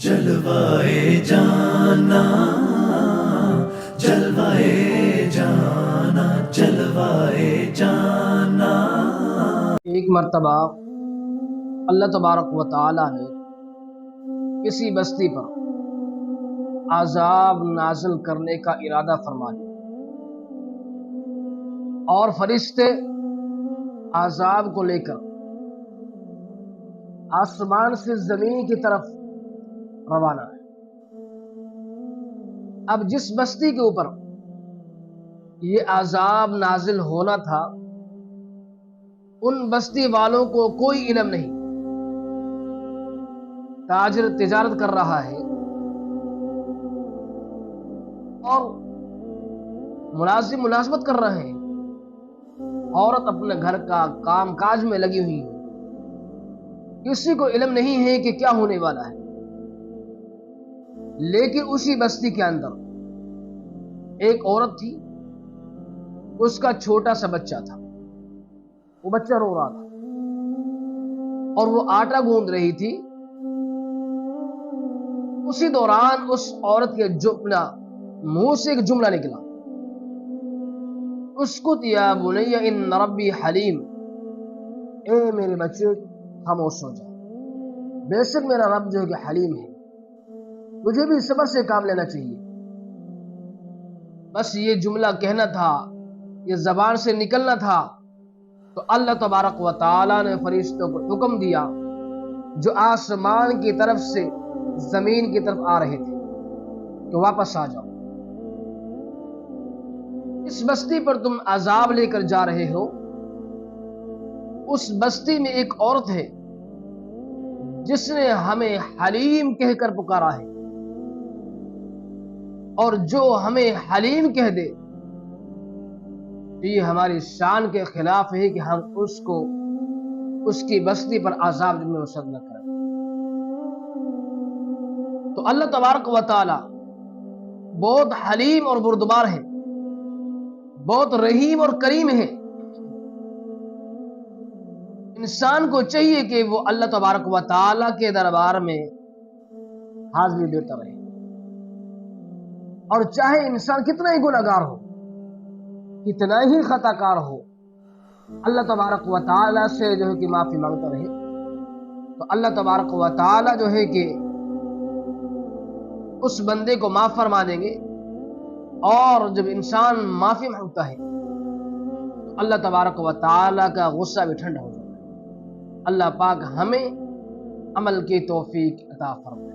جلوائے جانا جلوائے جانا جلوائے جانا۔ ایک مرتبہ اللہ تبارک و تعالی نے کسی بستی پر عذاب نازل کرنے کا ارادہ فرما لیا اور فرشتے عذاب کو لے کر آسمان سے زمین کی طرف روانہ ہے۔ اب جس بستی کے اوپر یہ عذاب نازل ہونا تھا ان بستی والوں کو کوئی علم نہیں۔ تاجر تجارت کر رہا ہے اور ملازم ملازمت کر رہے ہیں، عورت اپنے گھر کا کام کاج میں لگی ہوئی ہے، کسی کو علم نہیں ہے کہ کیا ہونے والا ہے۔ لیکن اسی بستی کے اندر ایک عورت تھی، اس کا چھوٹا سا بچہ تھا، وہ بچہ رو رہا تھا اور وہ آٹا گوندھ رہی تھی۔ اسی دوران اس عورت کے منہ سے ایک جملہ نکلا، اسکت یا بنی ان ربی حلیم، اے میرے بچے خاموش ہو جا، بے شک میرا رب جو ہے کہ حلیم ہے، مجھے بھی صبر سے کام لینا چاہیے۔ بس یہ جملہ کہنا تھا، یہ زبان سے نکلنا تھا، تو اللہ تبارک و تعالی نے فرشتوں کو حکم دیا جو آسمان کی طرف سے زمین کی طرف آ رہے تھے کہ واپس آ جاؤ، اس بستی پر تم عذاب لے کر جا رہے ہو، اس بستی میں ایک عورت ہے جس نے ہمیں حلیم کہہ کر پکارا ہے، اور جو ہمیں حلیم کہہ دے تو یہ ہماری شان کے خلاف ہے کہ ہم اس کو اس کی بستی پر عذاب میں مسلط نہ کریں۔ تو اللہ تبارک و تعالی بہت حلیم اور بردبار ہے، بہت رحیم اور کریم ہے۔ انسان کو چاہیے کہ وہ اللہ تبارک و تعالی کے دربار میں حاضری دیتا رہے، اور چاہے انسان کتنا ہی گناہگار ہو، کتنا ہی خطا کار ہو، اللہ تبارک و تعالی سے جو ہے کہ معافی مانگتا رہے، تو اللہ تبارک و تعالی جو ہے کہ اس بندے کو معاف فرما دیں گے۔ اور جب انسان معافی مانگتا ہے تو اللہ تبارک و تعالی کا غصہ بھی ٹھنڈا ہو جاتا ہے۔ اللہ پاک ہمیں عمل کی توفیق عطا فرمائے۔